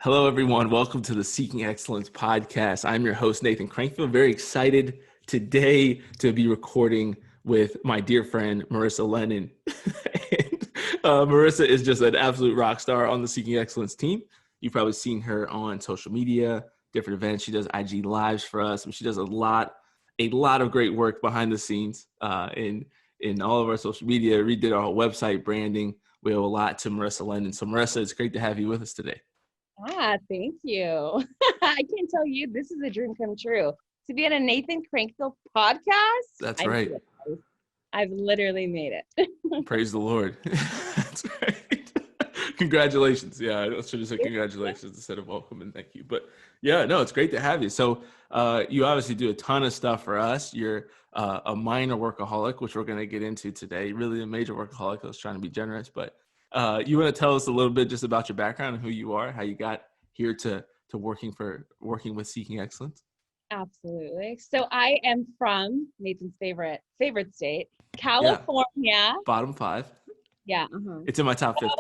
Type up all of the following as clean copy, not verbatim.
Hello, everyone. Welcome to the Seeking Excellence podcast. I'm your host, Nathan Crankfield. Very excited today to be recording with my dear friend, Marissa Lenon. Marissa is just an absolute rock star on the Seeking Excellence team. You've probably seen her on social media, different events. She does IG lives for us. She does a lot of great work behind the scenes in all of our social media. Redid our whole website branding. We owe a lot to Marissa Lenon. So Marissa, it's great to have you with us today. Thank you. I can tell you this is a dream come true. To be on a Nathan Crankfield podcast. That's right. I've literally made it. Praise the Lord. That's right. Congratulations. Yeah, I should have said congratulations instead of welcome and thank you. But yeah, no, it's great to have you. So you obviously do a ton of stuff for us. You're a minor workaholic, which we're going to get into today. Really a major workaholic. I was trying to be generous, but you want to tell us a little bit just about your background and who you are, how you got here to working with Seeking Excellence? Absolutely. So I am from Nathan's favorite state, California. Yeah. Bottom 5. Yeah. It's in my top 50.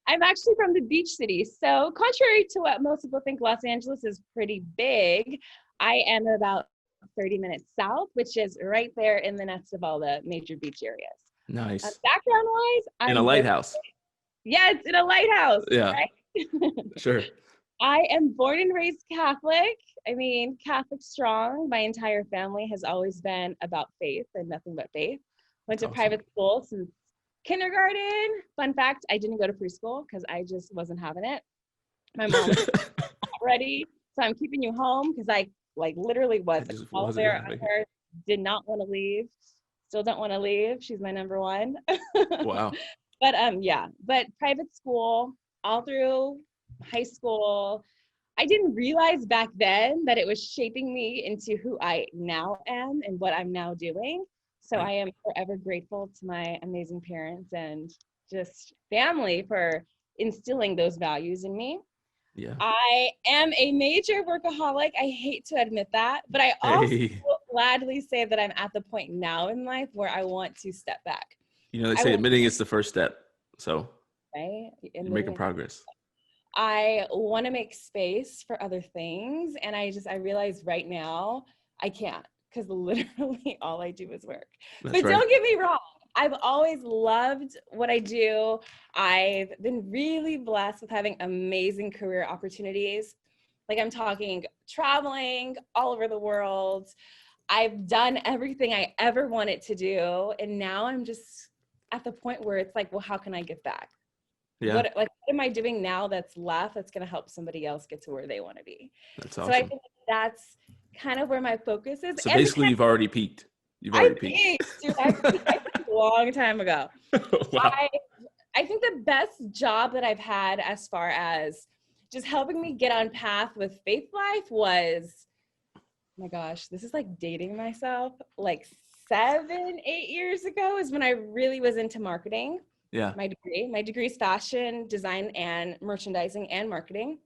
I'm actually from the beach city. So contrary to what most people think, Los Angeles is pretty big. I am about 30 minutes south, which is right there in the nest of all the major beach areas. Nice. Background-wise, I'm in a lighthouse. Yeah, it's in a lighthouse. Yeah, right? Sure. I am born and raised Catholic. I mean, Catholic strong. My entire family has always been about faith and nothing but faith. Went to private school since kindergarten. Fun fact, I didn't go to preschool because I just wasn't having it. My mom was not ready, so I'm keeping you home because I literally was all there on her. Did not want to leave. Still don't want to leave. She's my number one. Wow. But private school all through high school. I didn't realize back then that it was shaping me into who I now am and what I'm now doing. So I am forever grateful to my amazing parents and just family for instilling those values in me. Yeah. I am a major workaholic. I hate to admit that, but I also will gladly say that I'm at the point now in life where I want to step back. You know, they say admitting is the first step. So you're making progress. I want to make space for other things. And I realize right now I can't because literally all I do is work. But don't get me wrong. I've always loved what I do. I've been really blessed with having amazing career opportunities. I'm talking traveling all over the world. I've done everything I ever wanted to do. And now I'm just at the point where it's well, how can I give back? Yeah. What am I doing now that's left that's going to help somebody else get to where they want to be? That's awesome. So I think that's kind of where my focus is. So basically you've already peaked. I peaked, dude. I peaked a long time ago. Wow. I think the best job that I've had as far as just helping me get on path with faith life was, oh my gosh, this is dating myself. 7-8 years ago is when I really was into marketing. Yeah. My degree is fashion design and merchandising and marketing.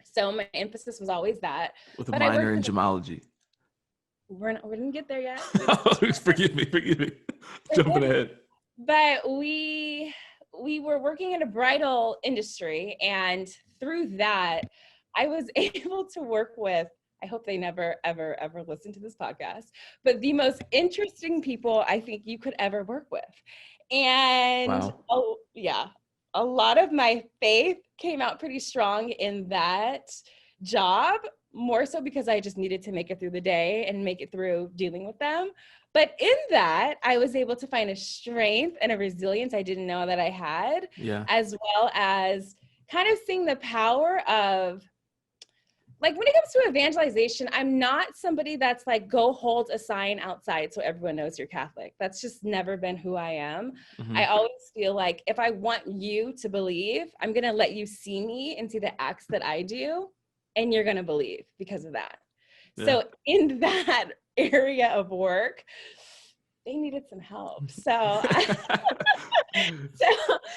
So my emphasis was always that. With a minor in gemology. We didn't get there yet. Forgive me. Jumping ahead. But we were working in a bridal industry, and through that, I was able to work with, I hope they never, ever, ever listen to this podcast, but the most interesting people I think you could ever work with. And a lot of my faith came out pretty strong in that job, more so because I just needed to make it through the day and make it through dealing with them. But in that, I was able to find a strength and a resilience I didn't know that I had, as well as kind of seeing the power of, when it comes to evangelization, I'm not somebody that's go hold a sign outside so everyone knows you're Catholic. That's just never been who I am. Mm-hmm. I always feel if I want you to believe, I'm going to let you see me and see the acts that I do, and you're going to believe because of that. Yeah. So in that area of work, they needed some help. So,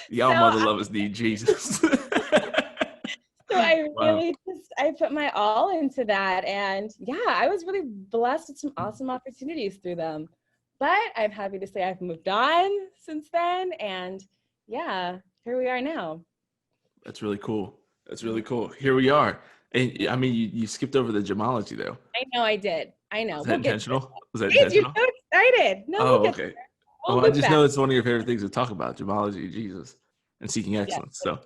y'all mother lovers need Jesus. So I really I put my all into that. And I was really blessed with some awesome opportunities through them. But I'm happy to say I've moved on since then. And here we are now. That's really cool. That's really cool. Here we are. And I mean, you skipped over the gemology though. I know I did. I know. Was that We'll get there. intentional? Was that Jeez, you're intentional? so excited. No, we'll Oh, get okay. there. Oh, We'll I look just back. know it's one of your favorite things to talk about, gemology, Jesus, and seeking Yes. excellence. So,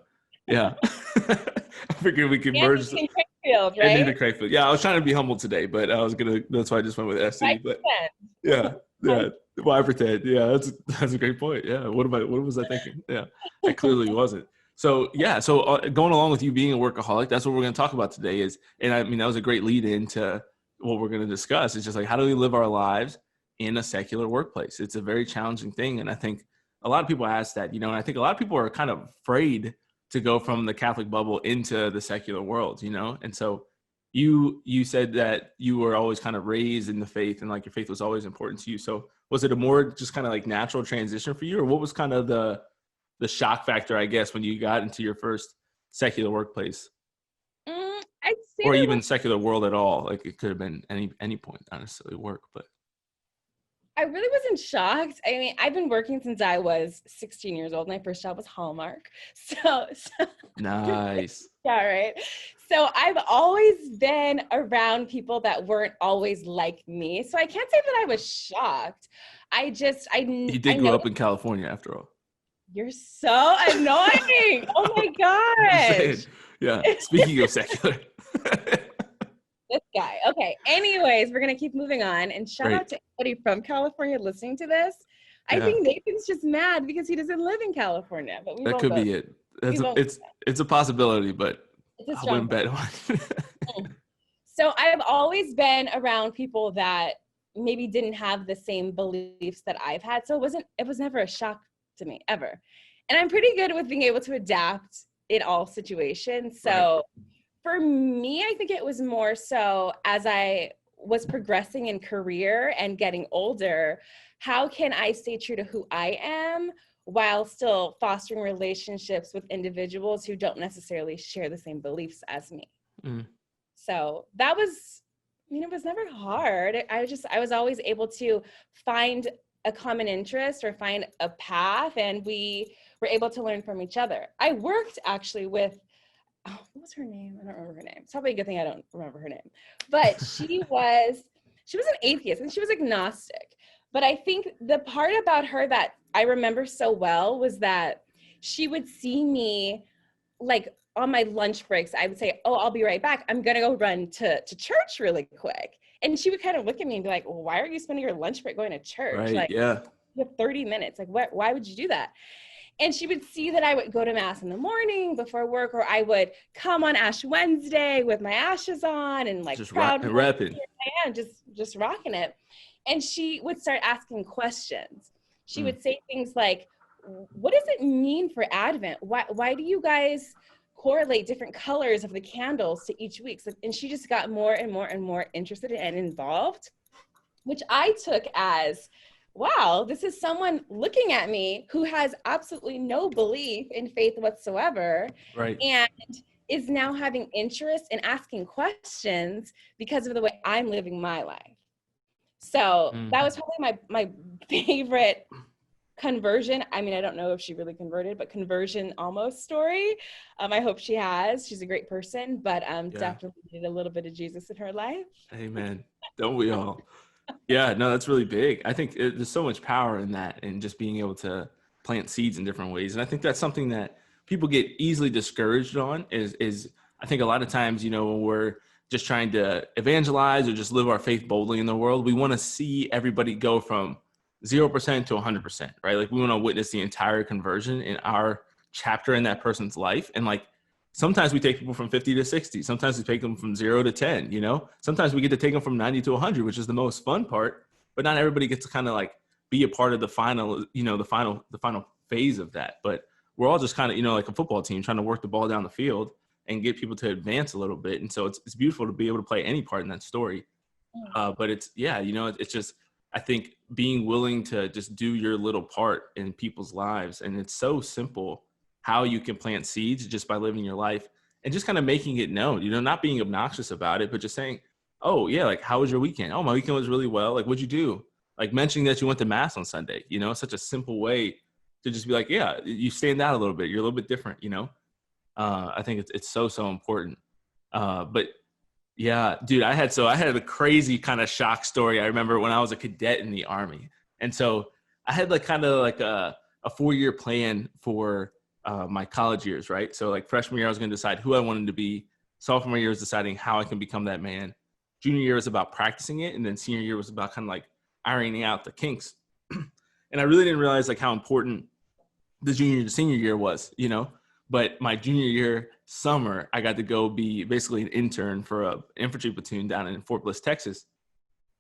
yeah, I figured we could And merge Nathan Craigfield, and Nita right? Crayfield. Yeah, I was trying to be humble today, but I was gonna. That's why I just went with Right SE. But then. yeah, yeah. Why pretend? Yeah, that's a great point. Yeah. What was I thinking? Yeah, I clearly wasn't. So yeah. So going along with you being a workaholic, that's what we're going to talk about today. And I mean that was a great lead into what we're going to discuss. It's just like how do we live our lives in a secular workplace? It's a very challenging thing, and I think a lot of people ask that. And I think a lot of people are kind of afraid to go from the Catholic bubble into the secular world. And so you said that you were always kind of raised in the faith and like your faith was always important to you. So was it a more just kind of like natural transition for you, or what was kind of the shock factor, I guess, when you got into your first secular workplace I'd say or there even was. secular world at all? Like it could have been any point, not necessarily work, but I really wasn't shocked. I mean, I've been working since I was 16 years old. My first job was Hallmark. So nice. yeah, right. So I've always been around people that weren't always like me. So I can't say that I was shocked. You I did grow know up in California after all. you're so annoying. Oh my Just saying. gosh. Yeah. Speaking of secular. This guy. Okay. Anyways, we're gonna keep moving on. And shout Great. out to anybody from California listening to this. I Yeah. think Nathan's just mad because he doesn't live in California, but we That won't could go. be it. We won't. It's a possibility, but It's a I strong wouldn't point. bet on it. So I've always been around people that maybe didn't have the same beliefs that I've had. So it was never a shock to me ever. And I'm pretty good with being able to adapt in all situations. So for me, I think it was more so as I was progressing in career and getting older, how can I stay true to who I am while still fostering relationships with individuals who don't necessarily share the same beliefs as me? Mm. So that was, it was never hard. I was always able to find a common interest or find a path, and we were able to learn from each other. I worked actually with, what was her name? I don't remember her name. It's probably a good thing I don't remember her name. But she was an atheist and she was agnostic. But I think the part about her that I remember so well was that she would see me like on my lunch breaks. I would say, oh, I'll be right back. I'm going to go run to church really quick. And she would kind of look at me and be like, well, why are you spending your lunch break going to church? Right. Like, Yeah. you have 30 minutes. Like, why would you do that? And she would see that I would go to mass in the morning before work, or I would come on Ash Wednesday with my ashes on and like Just proud rapping. and just rocking it. And she would start asking questions. She would say things like, what does it mean for Advent? Why do you guys correlate different colors of the candles to each week? And she just got more and more and more interested and involved, which I took as, wow, this is someone looking at me who has absolutely no belief in faith whatsoever. Right. And is now having interest in asking questions because of the way I'm living my life. So that was probably my favorite conversion. I mean, I don't know if she really converted, but conversion almost story. I hope she has. She's a great person, but definitely needed a little bit of Jesus in her life. Amen. Don't we all? Yeah, no, that's really big. I think there's so much power in that and just being able to plant seeds in different ways. And I think that's something that people get easily discouraged on is I think a lot of times, when we're just trying to evangelize or just live our faith boldly in the world, we want to see everybody go from 0% to 100%, right? Like we want to witness the entire conversion in our chapter in that person's life. And like, sometimes we take people from 50 to 60. Sometimes we take them from 0 to 10, Sometimes we get to take them from 90 to 100, which is the most fun part. But not everybody gets to kind of like be a part of the final, the final phase of that. But we're all just kind of, like a football team trying to work the ball down the field and get people to advance a little bit. And so it's beautiful to be able to play any part in that story. But it's just, I think being willing to just do your little part in people's lives. And it's so simple how you can plant seeds just by living your life and just kind of making it known, not being obnoxious about it, but just saying, oh yeah, like how was your weekend? Oh, my weekend was really well. Like, what'd you do? Like mentioning that you went to mass on Sunday, such a simple way to just be like, yeah, you stand out a little bit. You're a little bit different, I think it's so important. But yeah, dude, I had a crazy kind of shock story. I remember when I was a cadet in the Army. And so I had like kind of like a 4-year plan for my college years, right? So like freshman year, I was going to decide who I wanted to be. Sophomore year was deciding how I can become that man. Junior year was about practicing it. And then senior year was about kind of like ironing out the kinks. And I really didn't realize like how important the junior to senior year was, you know? But my junior year summer, I got to go be basically an intern for a infantry platoon down in Fort Bliss, Texas.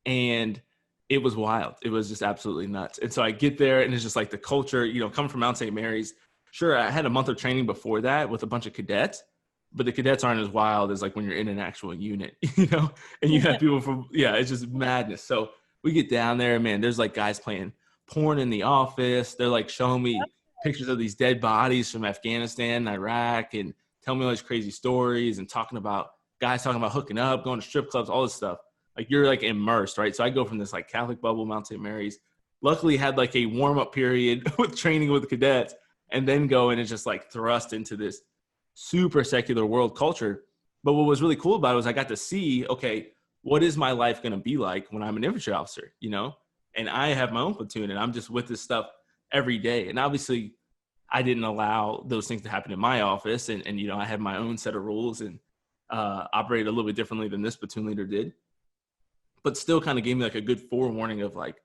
And it was wild. It was just absolutely nuts. And so I get there and it's just like the culture, you know, coming from Mount St. Mary's. Sure, I had a month of training before that with a bunch of cadets, but the cadets aren't as wild as like when you're in an actual unit, you know, and you have people from, it's just madness. So we get down there, man, there's like guys playing porn in the office. They're like showing me pictures of these dead bodies from Afghanistan, Iraq, and telling me all these crazy stories and talking about hooking up, going to strip clubs, all this stuff. Like you're like immersed, right? So I go from this like Catholic bubble, Mount St. Mary's, luckily had like a warm-up period with training with the cadets, and then go and it's just like thrust into this super secular world culture. But what was really cool about it was I got to see, okay, what is my life going to be like when I'm an infantry officer, you know? And I have my own platoon and I'm just with this stuff every day. And obviously I didn't allow those things to happen in my office. And you know, I had my own set of rules and operated a little bit differently than this platoon leader did, but still kind of gave me like a good forewarning of like,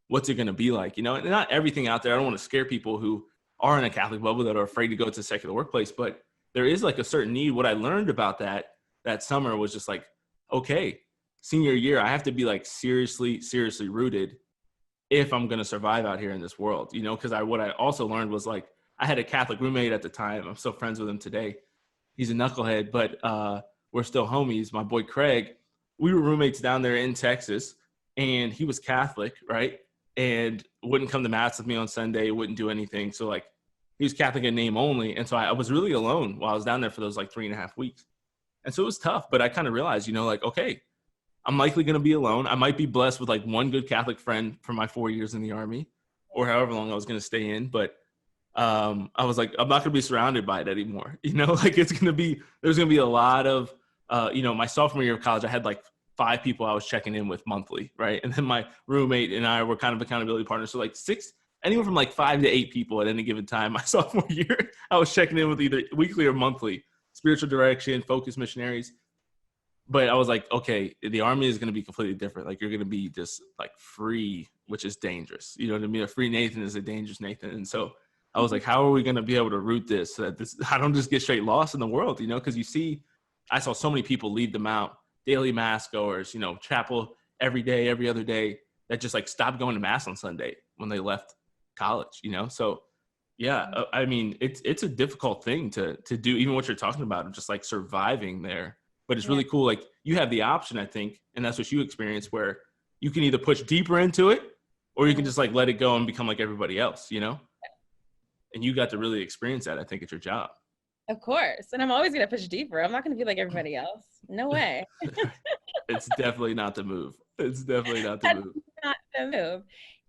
what's it going to be like, you know? And not everything out there. I don't want to scare people who are in a Catholic bubble that are afraid to go to a secular workplace, but there is like a certain need. What I learned about that summer was just like, okay, senior year, I have to be like seriously rooted if I'm going to survive out here in this world, you know? Cause what I also learned was like, I had a Catholic roommate at the time. I'm still friends with him today. He's a knucklehead, but we're still homies. My boy, Craig, we were roommates down there in Texas and he was Catholic, right? And wouldn't come to mass with me on Sunday, wouldn't do anything. So like he was Catholic in name only. And so I was really alone while I was down there for those like 3.5 weeks. And so it was tough, but I kind of realized, you know, like, okay, I'm likely going to be alone. I might be blessed with like one good Catholic friend for my 4 years in the Army or however long I was going to stay in. But I was like, I'm not going to be surrounded by it anymore. You know, like there's going to be a lot of, you know, my sophomore year of college, I had like 5 people I was checking in with monthly. Right. And then my roommate and I were kind of accountability partners. So like anywhere from like 5 to 8 people at any given time. My sophomore year, I was checking in with either weekly or monthly, spiritual direction, focus missionaries. But I was like, okay, the Army is going to be completely different. Like you're going to be just like free, which is dangerous. You know what I mean? A free Nathan is a dangerous Nathan. And so I was like, how are we going to be able to root this so that I don't just get straight lost in the world, you know? Because I saw so many people leave the Mount, daily mass goers, you know, chapel every day, every other day, that just like stopped going to mass on Sunday when they left college, you know? So yeah, I mean, it's a difficult thing to do, even what you're talking about, of just like surviving there. But it's really cool. Like you have the option, I think, and that's what you experience, where you can either push deeper into it or you can just like let it go and become like everybody else, you know? And you got to really experience that, I think, at your job. Of course. And I'm always going to push deeper. I'm not going to be like everybody else. No way. It's definitely not the move. It's definitely not the That's move. not the move.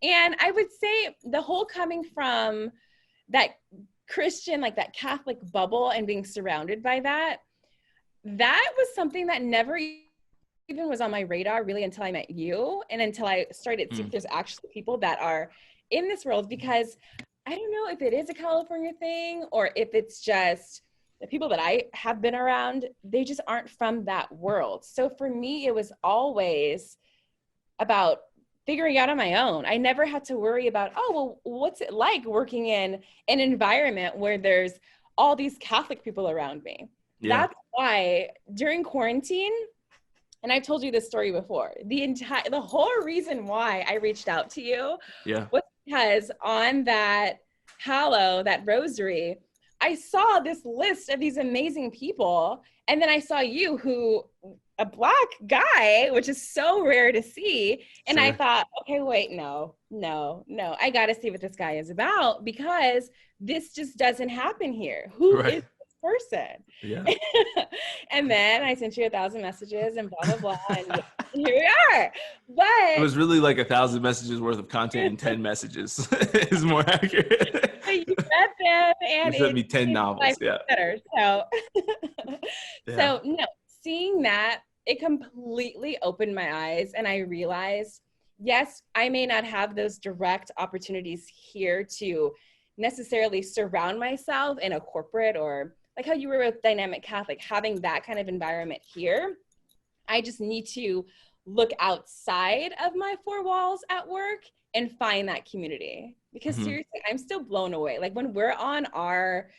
And I would say the whole coming from that Christian, like that Catholic bubble and being surrounded by that was something that never even was on my radar really until I met you and until I started to see if there's actually people that are in this world, because I don't know if it is a California thing or if it's just the people that I have been around, they just aren't from that world. So for me, it was always about figuring out on my own. I never had to worry about, oh, well, what's it like working in an environment where there's all these Catholic people around me? Yeah. That's why during quarantine, and I've told you this story before, the whole reason why I reached out to you was because on that Hallow, that rosary, I saw this list of these amazing people. And then I saw you, who a Black guy, which is so rare to see. And I thought, okay, wait, no. I got to see what this guy is about, because this just doesn't happen here. Who is this person? Yeah. And then I sent you 1,000 messages and blah, blah, blah. And here we are. It But was really like 1,000 messages worth of content in 10 messages is more accurate. you read them You and sent it me 10 made my life novels. Yeah. better. So, Yeah. so no, seeing that, it completely opened my eyes and I realized, yes, I may not have those direct opportunities here to necessarily surround myself in a corporate or like how you were with Dynamic Catholic, having that kind of environment here. I just need to look outside of my four walls at work and find that community. Because seriously, I'm still blown away. Like when we're on our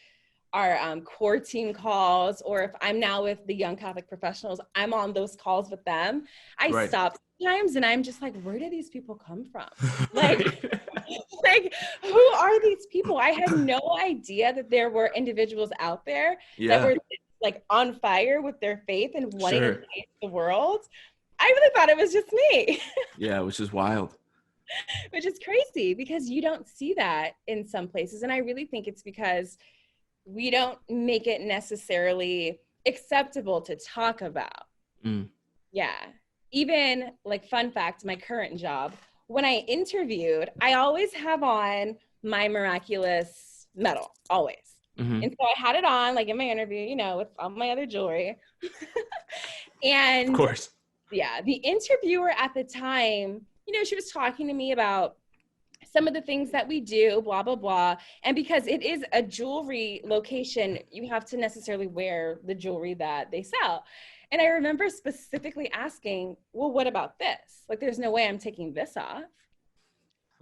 core team calls, or if I'm now with the young Catholic professionals, I'm on those calls with them. I Right. stop sometimes and I'm just like, where do these people come from? Like, like who are these people? I had no idea that there were individuals out there that were like on fire with their faith and wanting to change the world. I really thought it was just me. Yeah, which is wild. Which is crazy because you don't see that in some places. And I really think it's because we don't make it necessarily acceptable to talk about. Yeah. Even like fun fact, my current job, when I interviewed, I always have on my miraculous medal, always. And so I had it on like in my interview, you know, with all my other jewelry. And of course. Yeah, the interviewer at the time, you know, she was talking to me about some of the things that we do, blah, blah, blah. And because it is a jewelry location, you have to necessarily wear the jewelry that they sell. And I remember specifically asking, well, what about this? Like, there's no way I'm taking this off.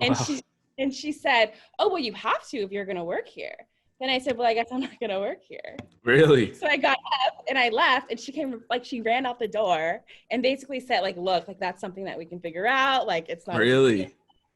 And she said, oh, well, you have to if you're going to work here. Then I said, well, I guess I'm not going to work here. Really? So I got up and I left and she came, like, she ran out the door and basically said, like, look, like, that's something that we can figure out. Like, it's not really.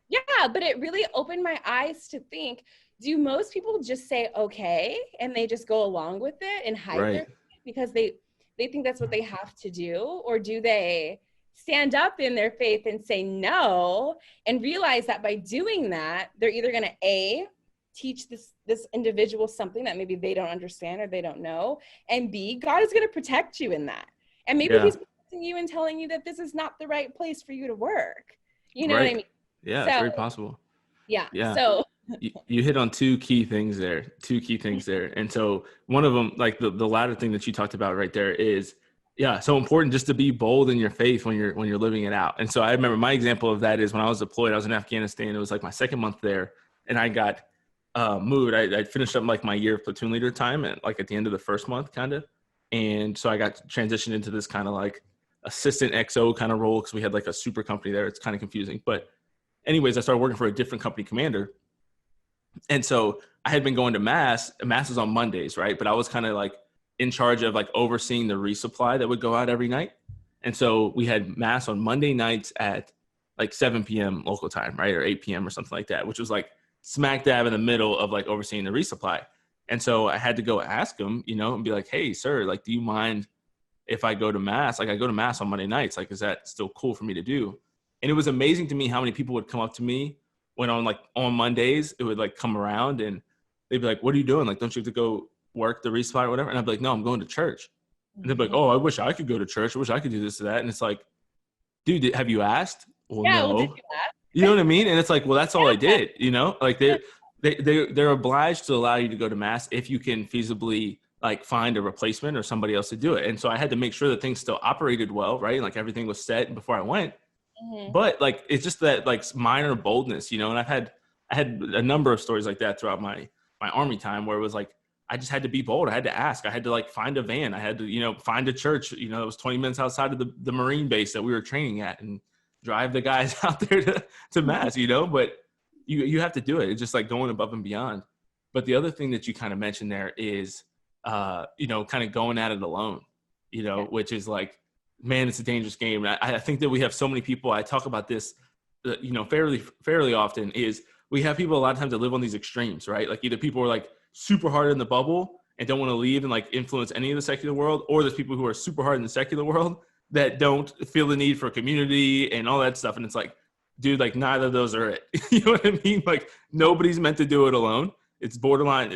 Yeah, but it really opened my eyes to think, do most people just say okay and they just go along with it and hide their because they think that's what they have to do? Or do they stand up in their faith and say no and realize that by doing that, they're either going to teach this individual something that maybe they don't understand or they don't know, and B, God is going to protect you in that. And maybe he's protecting you and telling you that this is not the right place for you to work. You know what I mean? Yeah, it's very possible. Yeah. Yeah. So you hit on two key things there. And so one of them, like the latter thing that you talked about right there is, so important just to be bold in your faith when you're living it out. And so I remember my example of that is when I was deployed, I was in Afghanistan. It was like my second month there and I got moved. I finished up like my year of platoon leader time and like at the end of the first month kind of. And so I got transitioned into this kind of like assistant XO kind of role because we had like a super company there. It's kind of confusing. But anyways, I started working for a different company commander. And so I had been going to mass. Mass was on Mondays, right? But I was kind of like in charge of like overseeing the resupply that would go out every night. And so we had mass on Monday nights at like 7 p.m. local time, right? Or 8 p.m. or something like that, which was like smack dab in the middle of like overseeing the resupply. And so I had to go ask him, you know, and be like, hey, sir, like, do you mind if I go to mass? Like I go to mass on Monday nights. Like, is that still cool for me to do? And it was amazing to me how many people would come up to me when on Mondays, it would like come around and they'd be like, what are you doing? Like, don't you have to go work the resupply or whatever? And I'd be like, no, I'm going to church. And they'd be like, oh, I wish I could go to church. I wish I could do this or that. And it's like, dude, have you asked? Well, no. Well, did you ask? You know what I mean? And it's like, well, that's all I did, you know, like they're obliged to allow you to go to mass if you can feasibly like find a replacement or somebody else to do it. And so I had to make sure that things still operated well, right? Like everything was set before I went. But like, it's just that like minor boldness, you know, and I had a number of stories like that throughout my Army time where it was like, I just had to be bold. I had to ask. I had to like find a van. I had to, you know, find a church, you know, it was 20 minutes outside of the Marine base that we were training at and drive the guys out there to mass, you know, but you have to do it. It's just like going above and beyond. But the other thing that you kind of mentioned there is, you know, kind of going at it alone, you know, which is like, man, it's a dangerous game. And I think that we have so many people, I talk about this, you know, fairly often is we have people a lot of times that live on these extremes, right? Like either people are like super hard in the bubble and don't want to leave and like influence any of the secular world, or there's people who are super hard in the secular world that don't feel the need for community and all that stuff. And it's like, dude, like neither of those are it. You know what I mean? Like nobody's meant to do it alone. It's borderline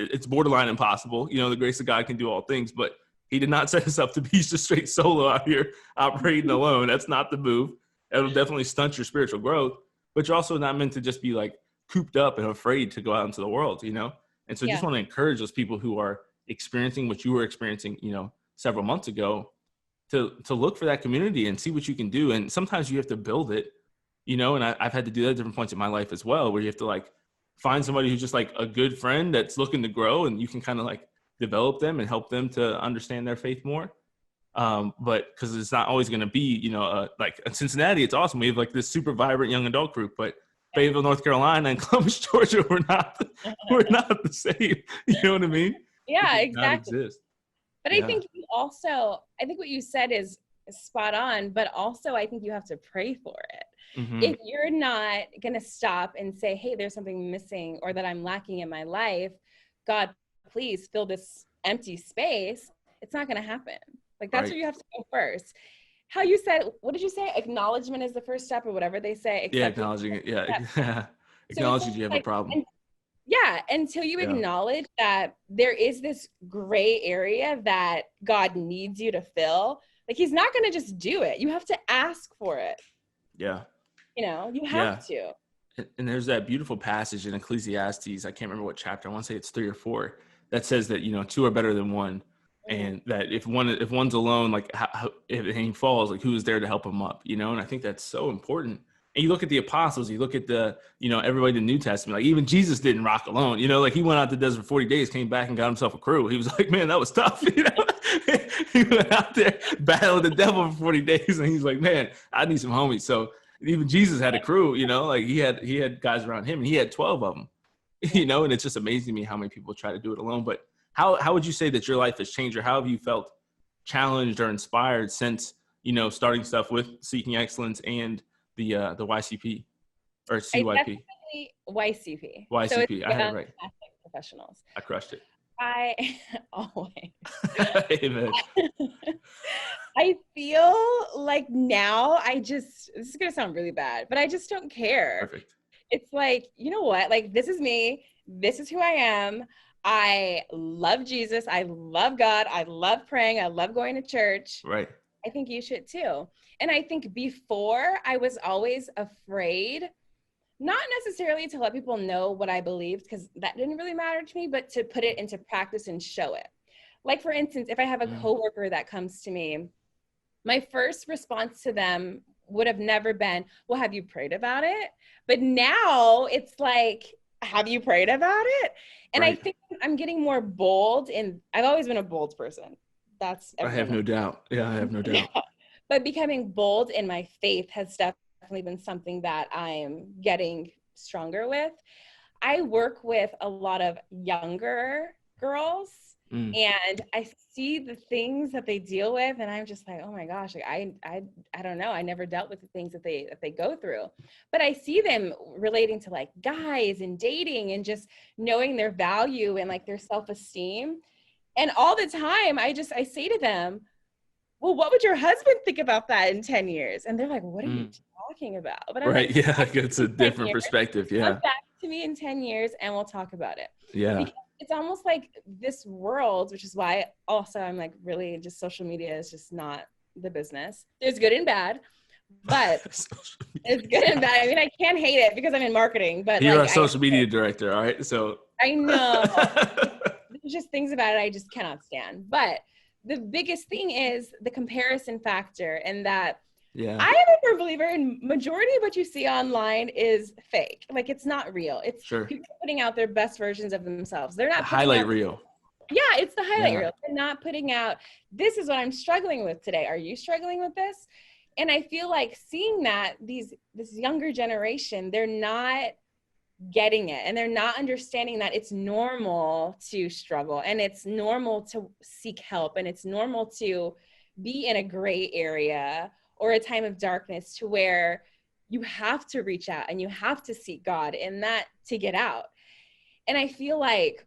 impossible. You know, the grace of God can do all things, but He did not set us up to be just straight solo out here operating alone. That's not the move. It'll definitely stunt your spiritual growth, but you're also not meant to just be like cooped up and afraid to go out into the world, you know? And so just Yeah. want to encourage those people who are experiencing what you were experiencing, you know, several months ago, to look for that community and see what you can do. And sometimes you have to build it, you know, and I've had to do that at different points in my life as well, where you have to like find somebody who's just like a good friend that's looking to grow, and you can kind of like develop them and help them to understand their faith more. But because it's not always going to be, you know, like in Cincinnati, it's awesome. We have like this super vibrant young adult group, but Fayetteville, North Carolina, and Columbus, Georgia, we're not the same. You know what I mean? Yeah, It does not exactly. exist. But Yeah. I think I think what you said is spot on, but also I think you have to pray for it. Mm-hmm. If you're not going to stop and say, hey, there's something missing or that I'm lacking in my life, God, please fill this empty space, it's not going to happen. Like that's Right. where you have to go first. How you said, what did you say? Acknowledgement is the first step, or whatever they say. Yeah, Acceptance. acknowledging it. Yeah. So it's Acknowledging you have a like, problem. yeah, until you Yeah. acknowledge that there is this gray area that God needs you to fill, like he's not going to just do it. You have to ask for it. Yeah. You know, you Yeah. have to. And there's that beautiful passage in Ecclesiastes. I can't remember what chapter. I want to say it's 3 or 4 that says that, you know, two are better than one. And that if one's alone, like if he falls, like who is there to help him up, you know? And I think that's so important. And you look at the apostles, you look at the, you know, everybody in the New Testament, like even Jesus didn't rock alone, you know, like he went out to the desert for 40 days, came back and got himself a crew. He was like, man, that was tough. You know, he went out there, battled the devil for 40 days. And he's like, man, I need some homies. So even Jesus had a crew, you know, like he had guys around him, and he had 12 of them, you know, and it's just amazing to me how many people try to do it alone. But how would you say that your life has changed, or how have you felt challenged or inspired since, you know, starting stuff with Seeking Excellence and the YCP or CYP? YCP. YCP. So it's I had it right. Professionals. I crushed it. I always. Amen. I feel like now this is going to sound really bad, but I just don't care. Perfect. It's like, you know what? Like, this is me. This is who I am. I love Jesus. I love God. I love praying. I love going to church. Right. I think you should too. And I think before I was always afraid, not necessarily to let people know what I believed, because that didn't really matter to me, but to put it into practice and show it. Like, for instance, if I have a coworker that comes to me, my first response to them would have never been, well, have you prayed about it? But now it's like, have you prayed about it? And right. I think I'm getting more bold, and I've always been a bold person. I have no doubt. Yeah, I have no doubt. Yeah. But becoming bold in my faith has definitely been something that I'm getting stronger with. I work with a lot of younger girls, and I see the things that they deal with, and I'm just like, oh my gosh, like I don't know. I never dealt with the things that they go through, but I see them relating to like guys and dating and just knowing their value and like their self-esteem. And all the time I say to them, well, what would your husband think about that in 10 years? And they're like, what are you talking about? But I'm right. like, Yeah. It's a different perspective. Yeah. Come back to me in 10 years and we'll talk about it. Yeah. Because it's almost like this world, which is why also I'm like, really just social media is just not the business. There's good and bad, but it's good and bad. I mean, I can't hate it because I'm in marketing, but you're like, a social media director. All right. So I know there's just things about it I just cannot stand. But the biggest thing is the comparison factor, and that I am a firm believer in majority of what you see online is fake. Like, it's not real. It's people putting out their best versions of themselves. They're not the highlight reel. Yeah, it's the highlight reel. They're not putting out, this is what I'm struggling with today. Are you struggling with this? And I feel like seeing that this younger generation, they're not getting it, and they're not understanding that it's normal to struggle, and it's normal to seek help, and it's normal to be in a gray area or a time of darkness to where you have to reach out and you have to seek God in that to get out. And I feel like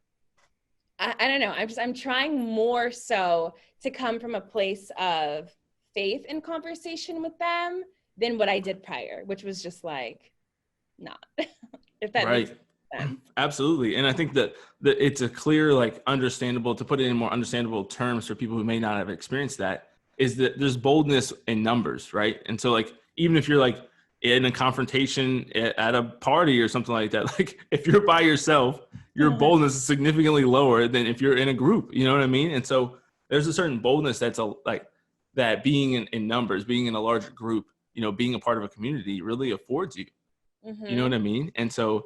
I don't know, I'm trying more so to come from a place of faith in conversation with them than what I did prior, which was just like not. If that makes sense. sense. Absolutely. And I think that it's a clear, like understandable, to put it in more understandable terms for people who may not have experienced that, is that there's boldness in numbers, right? And so like, even if you're like in a confrontation at a party or something like that, like if you're by yourself, your boldness is significantly lower than if you're in a group, you know what I mean? And so there's a certain boldness that's like that being in numbers, being in a larger group, being a part of a community really affords you, you know what I mean? And so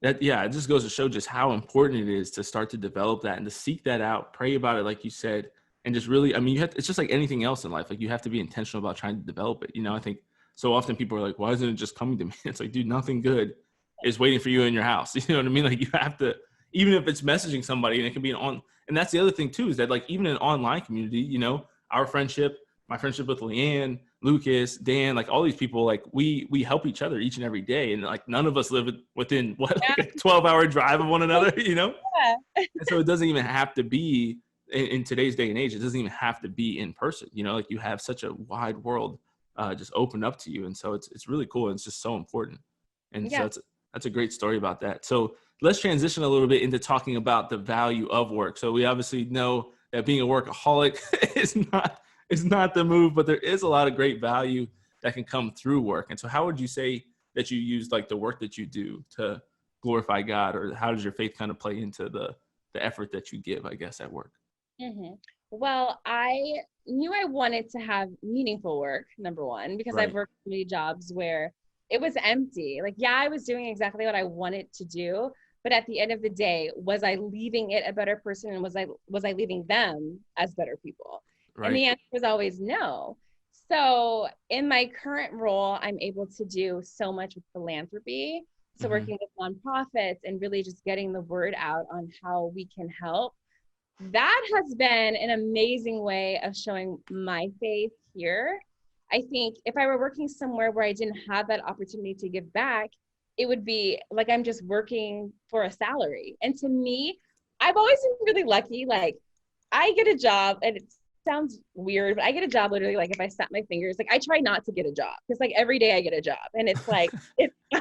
that, yeah, it just goes to show just how important it is to start to develop that and to seek that out, pray about it, like you said, and just really, I mean, it's just like anything else in life. Like you have to be intentional about trying to develop it. I think so often people are like, why isn't it just coming to me? It's like, dude, nothing good is waiting for you in your house. You know what I mean? Like you have to, even if it's messaging somebody, and it can be and that's the other thing too, is that like, even in an online community, our friendship, my friendship with Leanne, Lucas, Dan, like all these people, like we help each other each and every day. And like, none of us live within like a 12-hour drive of one another, Yeah. And so it doesn't even have to be in today's day and age. It doesn't even have to be in person, like you have such a wide world just open up to you. And so it's really cool. And it's just so important. And so that's a great story about that. So let's transition a little bit into talking about the value of work. So we obviously know that being a workaholic is not the move, but there is a lot of great value that can come through work. And so how would you say that you use like the work that you do to glorify God, or how does your faith kind of play into the effort that you give, I guess, at work? Mm-hmm. Well, I knew I wanted to have meaningful work, number one, because I've Right. worked many jobs where it was empty. Like, yeah, I was doing exactly what I wanted to do, but at the end of the day, was I leaving it a better person, and was I leaving them as better people? And Right. the answer was always no. So in my current role, I'm able to do so much with philanthropy. So Mm-hmm. working with nonprofits and really just getting the word out on how we can help. That has been an amazing way of showing my faith here. I think if I were working somewhere where I didn't have that opportunity to give back, it would be like I'm just working for a salary. And to me, I've always been really lucky. Like I get a job, and it sounds weird, but I get a job literally like if I snap my fingers. Like I try not to get a job because like every day I get a job, and it's like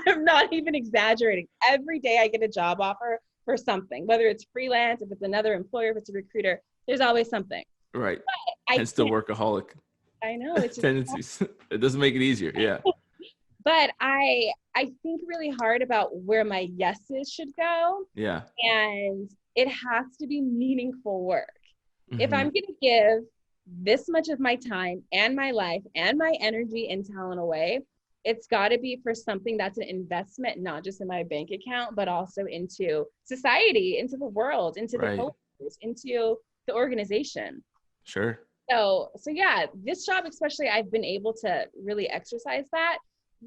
I'm not even exaggerating. Every day I get a job offer for something, whether it's freelance, if it's another employer, if it's a recruiter, there's always something. Right. I Hence the can't, workaholic I know it's just, tendencies. It doesn't make it easier. Yeah. but I think really hard about where my yeses should go, Yeah. and it has to be meaningful work. If Mm-hmm. I'm going to give this much of my time and my life and my energy and talent away, it's got to be for something that's an investment, not just in my bank account, but also into society, into the world, into the Right. coworkers, into the organization. Sure. So yeah, this job especially, I've been able to really exercise that.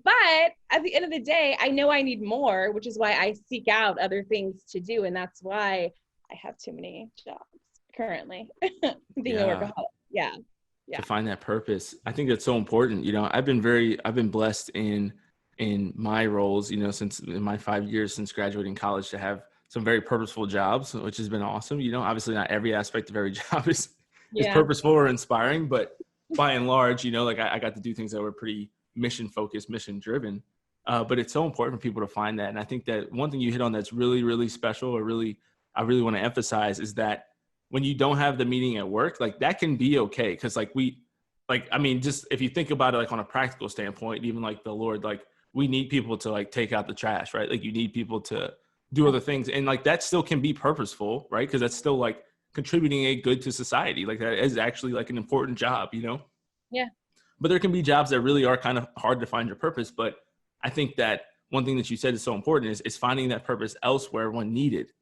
But at the end of the day, I know I need more, which is why I seek out other things to do. And that's why I have too many jobs currently, being a Yeah. workaholic. Yeah. To Yeah. find that purpose. I think that's so important. I've been blessed in my roles, since in my 5 years since graduating college, to have some very purposeful jobs, which has been awesome. Obviously not every aspect of every job is Yeah. purposeful or inspiring, but by and large, like I got to do things that were pretty mission focused, mission driven. But it's so important for people to find that. And I think that one thing you hit on that's really, really special, or I really want to emphasize, is that when you don't have the meeting at work, like that can be okay. Cause I mean, just if you think about it, like on a practical standpoint, even like the Lord, like we need people to like take out the trash, right? Like you need people to do other things. And like that still can be purposeful, right? Cause that's still like contributing a good to society. Like that is actually like an important job. Yeah. But there can be jobs that really are kind of hard to find your purpose. But I think that one thing that you said is so important is finding that purpose elsewhere when needed,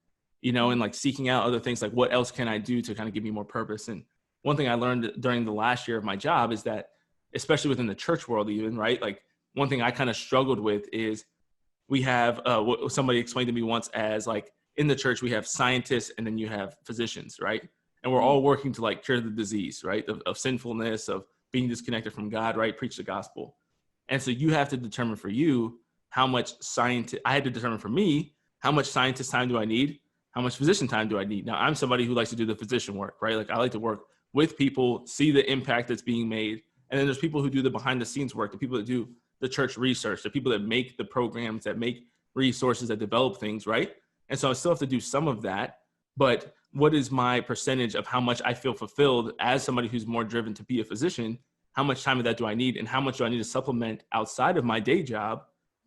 and like seeking out other things, like what else can I do to kind of give me more purpose. And one thing I learned during the last year of my job is that, especially within the church world, even, right? Like one thing I kind of struggled with is we have what somebody explained to me once as like in the church, we have scientists and then you have physicians, right? And we're all working to like cure the disease, right? Of sinfulness, of being disconnected from God, right? Preach the gospel. And so you have to determine for you how much I had to determine for me, how much scientist time do I need? How much physician time do I need? Now, I'm somebody who likes to do the physician work, right? Like I like to work with people, see the impact that's being made. And then there's people who do the behind the scenes work, the people that do the church research, the people that make the programs, that make resources that develop things, right? And so I still have to do some of that. But what is my percentage of how much I feel fulfilled as somebody who's more driven to be a physician? How much time of that do I need? And how much do I need to supplement outside of my day job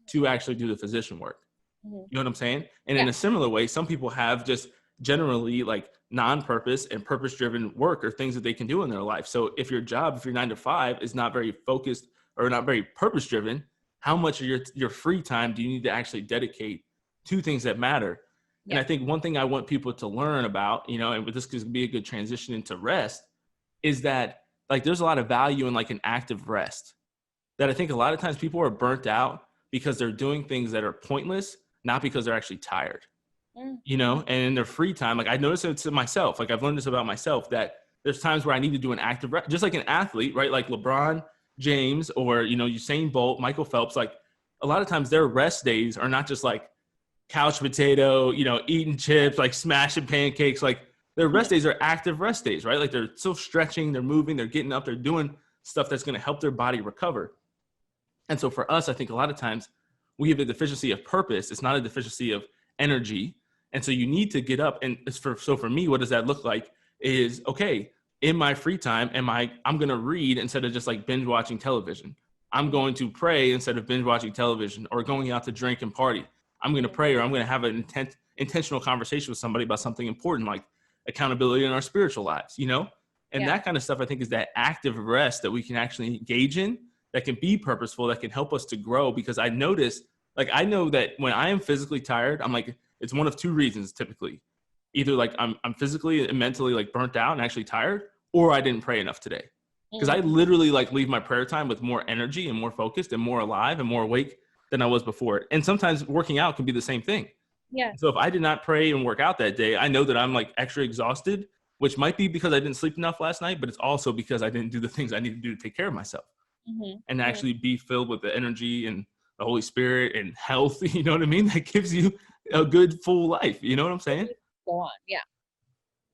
to actually do the physician work? Mm-hmm. You know what I'm saying? And Yeah. in a similar way, some people have just generally like non-purpose and purpose-driven work or things that they can do in their life. So if your job, if your 9 to 5 is not very focused or not very purpose-driven, how much of your free time do you need to actually dedicate to things that matter? Yeah. And I think one thing I want people to learn about, you know, and this could be a good transition into rest, is that like there's a lot of value in like an active rest. That I think a lot of times people are burnt out because they're doing things that are pointless, not because they're actually tired. You know, and in their free time, like I noticed it to myself, like I've learned this about myself, that there's times where I need to do an active rest, just like an athlete, right? Like LeBron James or, you know, Usain Bolt, Michael Phelps, like a lot of times their rest days are not just like couch potato, you know, eating chips, like smashing pancakes. Like their rest days are active rest days, right? Like they're still stretching, they're moving, they're getting up, they're doing stuff that's going to help their body recover. And so for us, I think a lot of times we have a deficiency of purpose. It's not a deficiency of energy. And so you need to get up. And so for me, what does that look like is, okay, in my free time, I'm going to read instead of just like binge watching television. I'm going to pray instead of binge watching television or going out to drink and party. I'm going to pray, or I'm going to have an intentional conversation with somebody about something important, like accountability in our spiritual lives, you know? And that kind of stuff, I think, is that active rest that we can actually engage in, that can be purposeful, that can help us to grow. Because I notice, like, I know that when I am physically tired, I'm like, it's one of two reasons typically. Either like I'm physically and mentally like burnt out and actually tired, or I didn't pray enough today. Because I literally like leave my prayer time with more energy and more focused and more alive and more awake than I was before. And sometimes working out can be the same thing. Yeah. So if I did not pray and work out that day, I know that I'm like extra exhausted, which might be because I didn't sleep enough last night, but it's also because I didn't do the things I need to do to take care of myself and actually be filled with the energy and the Holy Spirit and health. You know what I mean? That gives you a good full life. You know what I'm saying? Go on. Yeah.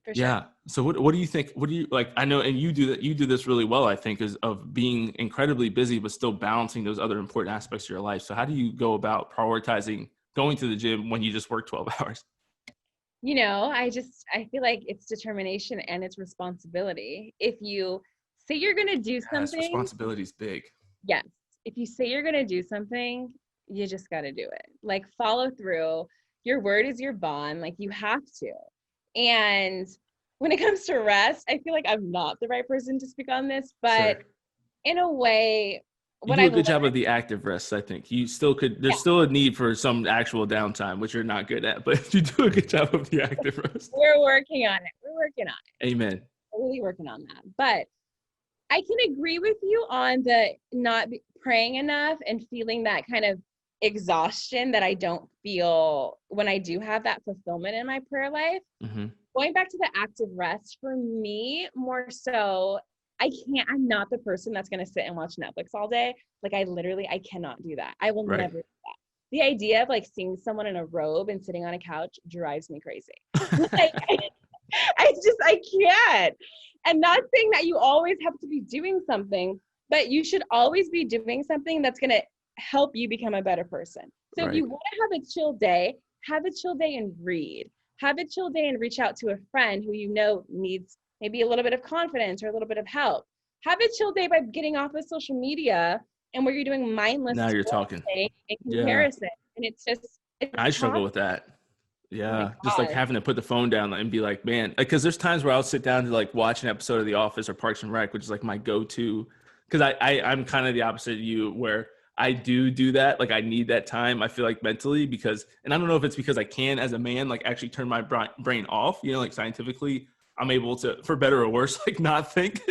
For sure. Yeah. So what do you think? What do you like? I know, and you do that. You do this really well, I think, is of being incredibly busy, but still balancing those other important aspects of your life. So how do you go about prioritizing going to the gym when you just work 12 hours? You know, I feel like it's determination and it's responsibility. If you say you're going to do Yes, something, responsibility is big. yes. If you say you're going to do something, you just got to do it. Like follow through. Your word is your bond. Like you have to. And when it comes to rest, I feel like I'm not the right person to speak on this, but Sure. in a way, You do a good job of the active rest, I think. You still could, there's still a need for some actual downtime, which you're not good at, but you do a good job of the active rest. We're working on it. We're working on it. Amen. We're really working on that. But I can agree with you on the not praying enough and feeling that kind of exhaustion that I don't feel when I do have that fulfillment in my prayer life. Mm-hmm. Going back to the active rest, for me, more so, I'm not the person that's going to sit and watch Netflix all day. Like I cannot do that. I will never do that. The idea of like seeing someone in a robe and sitting on a couch drives me crazy. Like, I can't. And not saying that you always have to be doing something, but you should always be doing something that's going to help you become a better person. So if you want to have a chill day and read. Have a chill day and reach out to a friend who you know needs maybe a little bit of confidence or a little bit of help. Have a chill day by getting off of social media and where you're doing mindless Now you're talking. in comparison. And it's I struggle with that. Yeah. Just like having to put the phone down and be like, man, because there's times where I'll sit down to like watch an episode of The Office or Parks and Rec, which is like my go-to. Because I'm kind of the opposite of you, where I do that. Like I need that time, I feel like mentally, because, and I don't know if it's because I can as a man, like actually turn my brain off, you know, like scientifically I'm able to, for better or worse, like not think,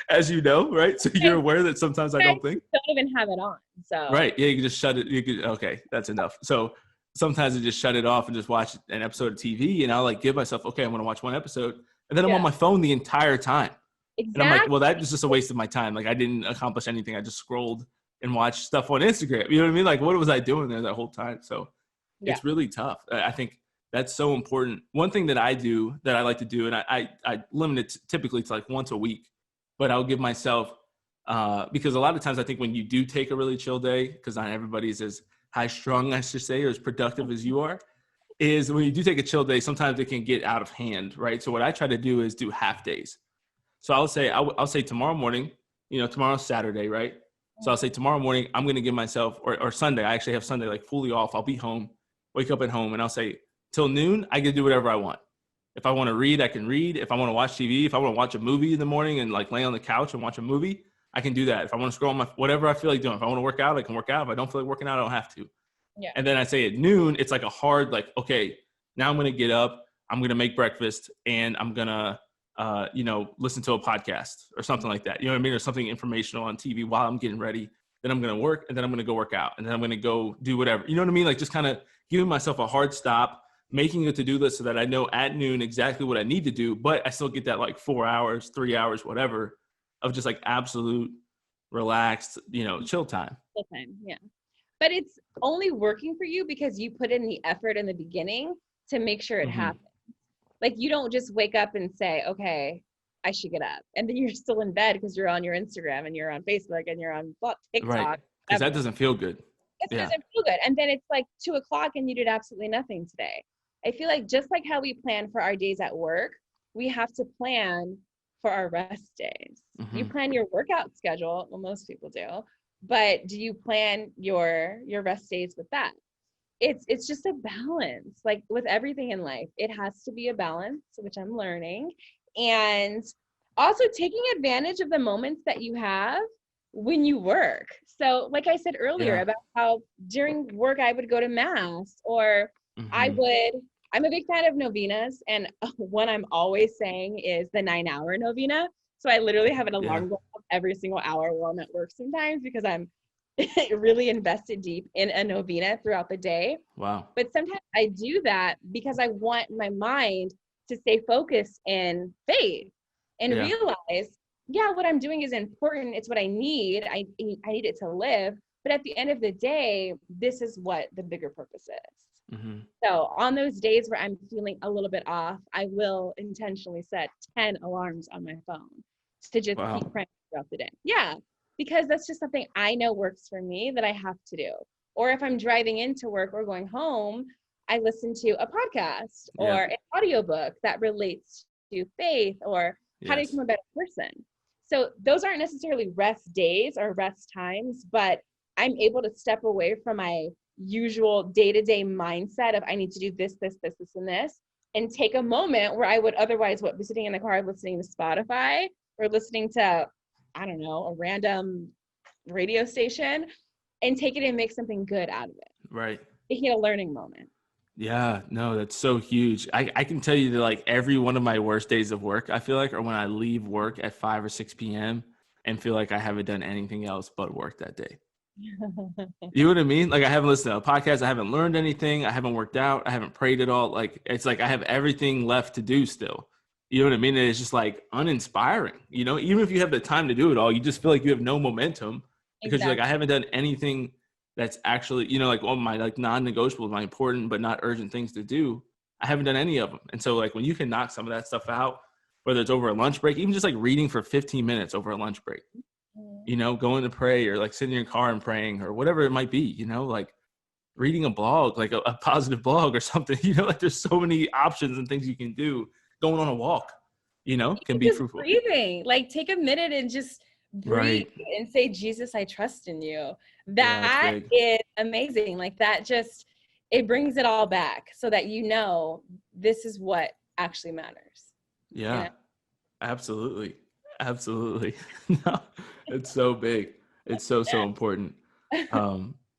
as you know, right? So you're aware that sometimes I don't think. Don't even have it on. So. Right. Yeah. You can just shut it. Okay. That's enough. So sometimes I just shut it off and just watch an episode of TV, and I'll like give myself, okay, I'm going to watch one episode, and then I'm on my phone the entire time. Exactly. And I'm like, well, that was just a waste of my time. Like I didn't accomplish anything. I just scrolled and watched stuff on Instagram. You know what I mean? Like what was I doing there that whole time? So it's really tough. I think that's so important. One thing that I do that I like to do, and I limit it typically to like once a week, but I'll give myself, because a lot of times I think when you do take a really chill day, because not everybody's as high strung, I should say, or as productive as you are, is when you do take a chill day, sometimes it can get out of hand, right? So what I try to do is do half days. So I'll say tomorrow morning, tomorrow's Saturday, right? So I'll say tomorrow morning, I'm going to give myself, or Sunday, I actually have Sunday like fully off. I'll be home, wake up at home, and I'll say till noon, I can do whatever I want. If I want to read, I can read. If I want to watch TV, if I want to watch a movie in the morning and like lay on the couch and watch a movie, I can do that. If I want to scroll my, whatever I feel like doing, if I want to work out, I can work out. If I don't feel like working out, I don't have to. Yeah. And then I say at noon, it's like a hard, like, okay, now I'm going to get up, I'm going to make breakfast, and I'm going to, listen to a podcast or something like that. You know what I mean? Or something informational on TV while I'm getting ready. Then I'm going to work, and then I'm going to go work out, and then I'm going to go do whatever. You know what I mean? Like just kind of giving myself a hard stop, making a to-do list so that I know at noon exactly what I need to do, but I still get that like 4 hours, 3 hours, whatever, of just like absolute relaxed, chill time. Full time, yeah. But it's only working for you because you put in the effort in the beginning to make sure it happens. Like you don't just wake up and say, okay, I should get up. And then you're still in bed because you're on your Instagram and you're on Facebook and you're on TikTok. Right. Because that doesn't feel good. It doesn't feel good. And then it's like 2:00 and you did absolutely nothing today. I feel like just like how we plan for our days at work, we have to plan for our rest days. You plan your workout schedule. Well, most people do. But do you plan your rest days with that? It's just a balance. Like with everything in life, it has to be a balance, which I'm learning. And also taking advantage of the moments that you have when you work. So like I said earlier about how during work I would go to mass, or I'm a big fan of novenas, and one I'm always saying is the 9-hour novena. So I literally have an alarm going off every single hour while I'm at work sometimes because I'm really invested deep in a novena throughout the day. Wow. But sometimes I do that because I want my mind to stay focused in faith and realize, what I'm doing is important. It's what I need. I need it to live. But at the end of the day, this is what the bigger purpose is. So on those days where I'm feeling a little bit off, I will intentionally set 10 alarms on my phone to just keep praying throughout the day. Yeah, because that's just something I know works for me that I have to do. Or if I'm driving into work or going home, I listen to a podcast or an audiobook that relates to faith or how to become a better person. So those aren't necessarily rest days or rest times, but I'm able to step away from my usual day-to-day mindset of I need to do this, and this, and take a moment where I would otherwise be sitting in the car listening to Spotify or listening to, I don't know, a random radio station, and take it and make something good out of it. Right. Making it a learning moment. Yeah, no, that's so huge. I can tell you that like every one of my worst days of work, I feel like, are when I leave work at 5 or 6 p.m. and feel like I haven't done anything else but work that day. You know what I mean? Like I haven't listened to a podcast. I haven't learned anything. I haven't worked out. I haven't prayed at all. Like it's like I have everything left to do still. You know what I mean? And it's just like uninspiring, even if you have the time to do it all, you just feel like you have no momentum because you're like, I haven't done anything that's actually, like all my like non-negotiables, my important but not urgent things to do. I haven't done any of them. And so like when you can knock some of that stuff out, whether it's over a lunch break, even just like reading for 15 minutes over a lunch break, going to pray or like sitting in your car and praying or whatever it might be, like reading a blog, like a positive blog or something, like there's so many options and things you can do. Going on a walk, can be fruitful. Breathing, like take a minute and just breathe and say, Jesus, I trust in you. That is amazing. Like that just, it brings it all back so that this is what actually matters. Yeah, absolutely. Absolutely. No, it's so big. It's so important.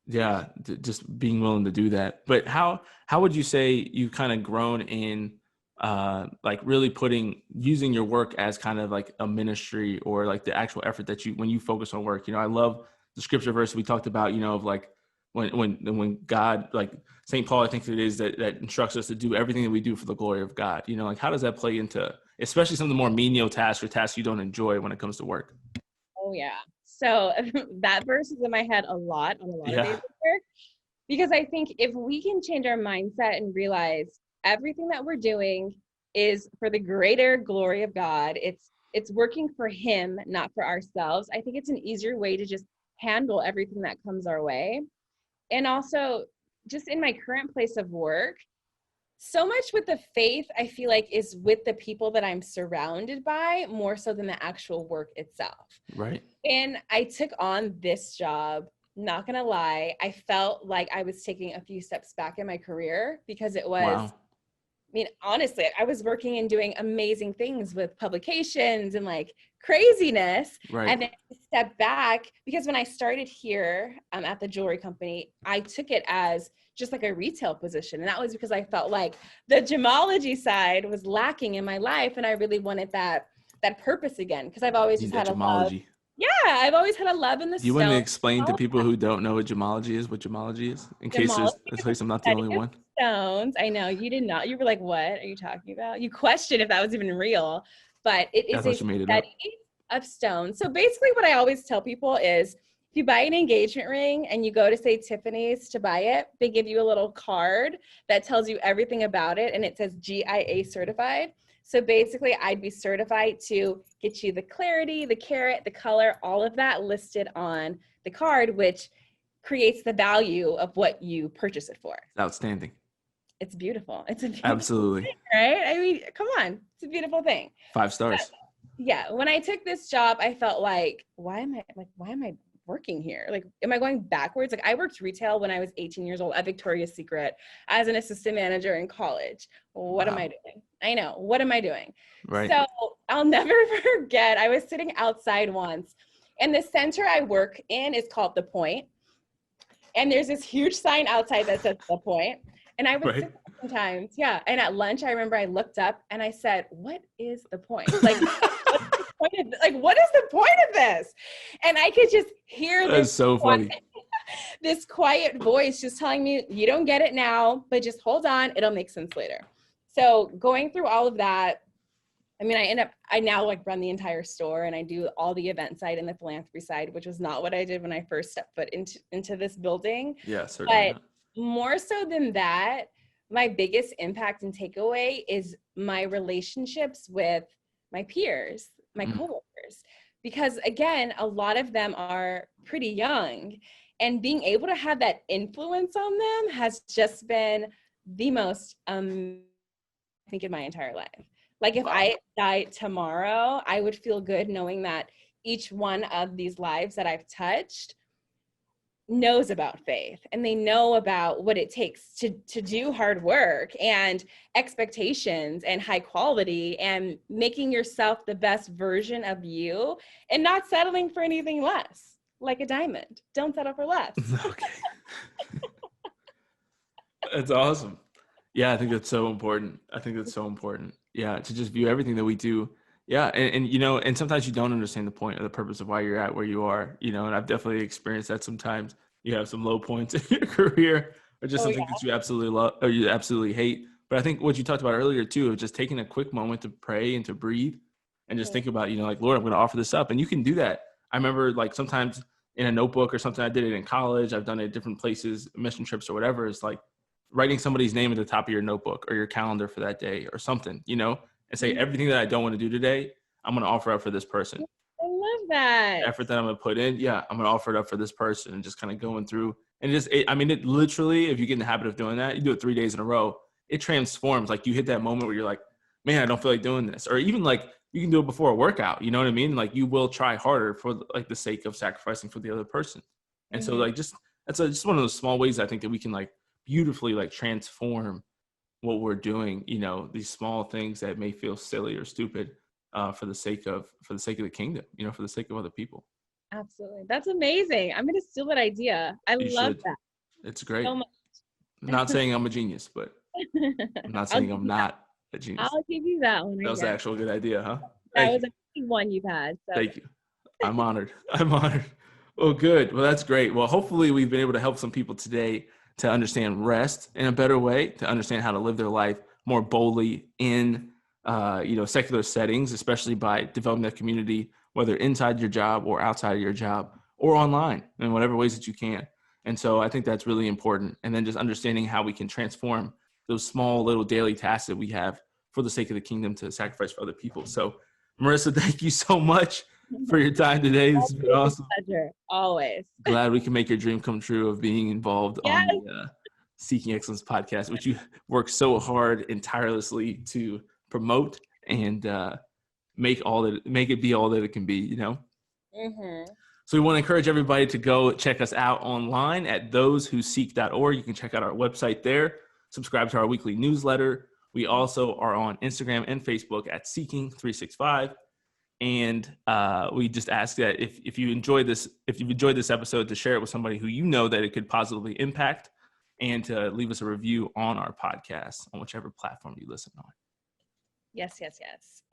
Just being willing to do that. But how would you say you've kind of grown in like really using your work as kind of like a ministry or like the actual effort that when you focus on work? I love the scripture verse we talked about, of like when God, like St. Paul, I think it is that instructs us to do everything that we do for the glory of God. Like how does that play into, especially some of the more menial tasks or tasks you don't enjoy when it comes to work? Oh yeah. So that verse is in my head a lot on a lot of days of work, because I think if we can change our mindset and realize everything that we're doing is for the greater glory of God, it's working for Him, not for ourselves. I think it's an easier way to just handle everything that comes our way. And also just in my current place of work, so much with the faith, I feel like, is with the people that I'm surrounded by more so than the actual work itself. Right. And I took on this job, not gonna lie, I felt like I was taking a few steps back in my career because it was, Wow. I mean, honestly, I was working and doing amazing things with publications and like craziness. Right. And then I stepped back because when I started here at the jewelry company, I took it as just like a retail position. And that was because I felt like the gemology side was lacking in my life. And I really wanted that purpose again. Cause I've always Need just that had a love. gemology. Yeah, I've always had a love in the Do you want to stone. explain to people who don't know what gemology is, in Gemology is case the I'm not the study only of one? stones. I know you did not. You were like, "What are you talking about?" You questioned if that was even real, but it I is a thought you made it up. study of stones. So basically, what I always tell people is, if you buy an engagement ring and you go to say Tiffany's to buy it, they give you a little card that tells you everything about it, and it says GIA certified. So basically, I'd be certified to get you the clarity, the carat, the color, all of that listed on the card, which creates the value of what you purchase it for. Outstanding. It's beautiful. It's a beautiful Absolutely. thing, right? I mean, come on. It's a beautiful thing. 5 stars. Yeah. When I took this job, I felt like, why am I working here? Like, am I going backwards? Like, I worked retail when I was 18 years old at Victoria's Secret as an assistant manager in college. What am I doing? I know. What am I doing? Right. So I'll never forget, I was sitting outside once, and the center I work in is called The Point. And there's this huge sign outside that says The Point. And I would sit there sometimes, yeah. And at lunch, I remember I looked up and I said, "What is the point? Like, what is the point of this?" And I could just hear That's so funny. this quiet voice just telling me, "You don't get it now, but just hold on, it'll make sense later." So going through all of that, I mean, I now like run the entire store, and I do all the event side and the philanthropy side, which was not what I did when I first stepped foot into this building. Yeah, certainly But not. more so than that, my biggest impact and takeaway is my relationships with my peers, my coworkers, because again, a lot of them are pretty young, and being able to have that influence on them has just been the most, I think, in my entire life. Like, if I died tomorrow, I would feel good knowing that each one of these lives that I've touched knows about faith, and they know about what it takes to do hard work and expectations and high quality and making yourself the best version of you and not settling for anything less. Like a diamond. Don't settle for less. Okay. That's awesome. Yeah, I think that's so important. Yeah, to just view everything that we do. Yeah, and you know, and sometimes you don't understand the point or the purpose of why you're at where you are, you know, and I've definitely experienced that sometimes. You have some low points in your career or just Oh, something yeah. that you absolutely love or you absolutely hate. But I think what you talked about earlier too, of just taking a quick moment to pray and to breathe and just think about, you know, like, Lord, I'm going to offer this up. And you can do that. I remember like sometimes in a notebook or something, I did it in college. I've done it at different places, mission trips or whatever. It's like writing somebody's name at the top of your notebook or your calendar for that day or something, you know, and say everything that I don't want to do today, I'm going to offer up for this person. I love that. The effort that I'm going to put in, yeah, I'm going to offer it up for this person, and just kind of going through and it literally, if you get in the habit of doing that, you do it 3 days in a row, it transforms. Like, you hit that moment where you're like, man, I don't feel like doing this. Or even like you can do it before a workout, you know what I mean? Like, you will try harder for like the sake of sacrificing for the other person. And so like, just just one of those small ways I think that we can like beautifully like transform what we're doing, you know, these small things that may feel silly or stupid for the sake of the kingdom, you know, for the sake of other people. Absolutely. That's amazing. I'm going to steal that idea. I You love should. that It's great. so much. I'm not saying I'm a genius, but I'm not saying I'm not a genius. I'll give you that one. That was an actual good idea, huh? That Thank was you. a big one you've had. So. Thank you. I'm honored. I'm honored. Well, good. Well, that's great. Well, hopefully we've been able to help some people today to understand rest in a better way, to understand how to live their life more boldly in, secular settings, especially by developing that community, whether inside your job or outside of your job or online in whatever ways that you can. And so I think that's really important. And then just understanding how we can transform those small little daily tasks that we have for the sake of the kingdom to sacrifice for other people. So Marissa, thank you so much for your time today. It's been It's awesome. a pleasure, always. Glad we can make your dream come true of being involved on Yes. the Seeking Excellence podcast, which you work so hard and tirelessly to promote and make it be all that it can be, you know? Mm-hmm. So we want to encourage everybody to go check us out online at thosewhoseek.org. You can check out our website there, subscribe to our weekly newsletter. We also are on Instagram and Facebook at Seeking365. And we just ask that if you've enjoyed this episode, to share it with somebody who you know that it could positively impact, and to leave us a review on our podcast on whichever platform you listen on. Yes.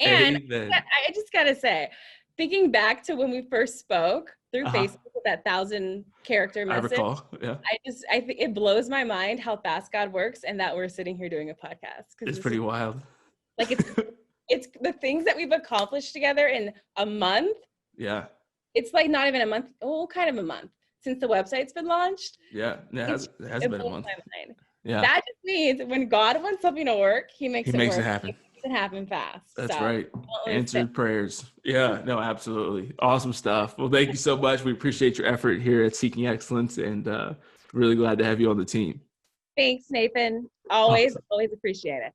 And Amen. I just gotta say, thinking back to when we first spoke through Facebook with that 1,000-character message, I recall, yeah. I think it blows my mind how fast God works, and that we're sitting here doing a podcast. It's pretty wild. Like it's the things that we've accomplished together in a month. Yeah. It's like not even a month, kind of a month since the website's been launched. Yeah, it has been a month. Yeah. That just means when God wants something to work, he makes it work. It happen. He makes it happen fast. That's right. Answered prayers. Yeah, no, absolutely. Awesome stuff. Well, thank you so much. We appreciate your effort here at Seeking Excellence, and really glad to have you on the team. Thanks, Nathan. Always appreciate it.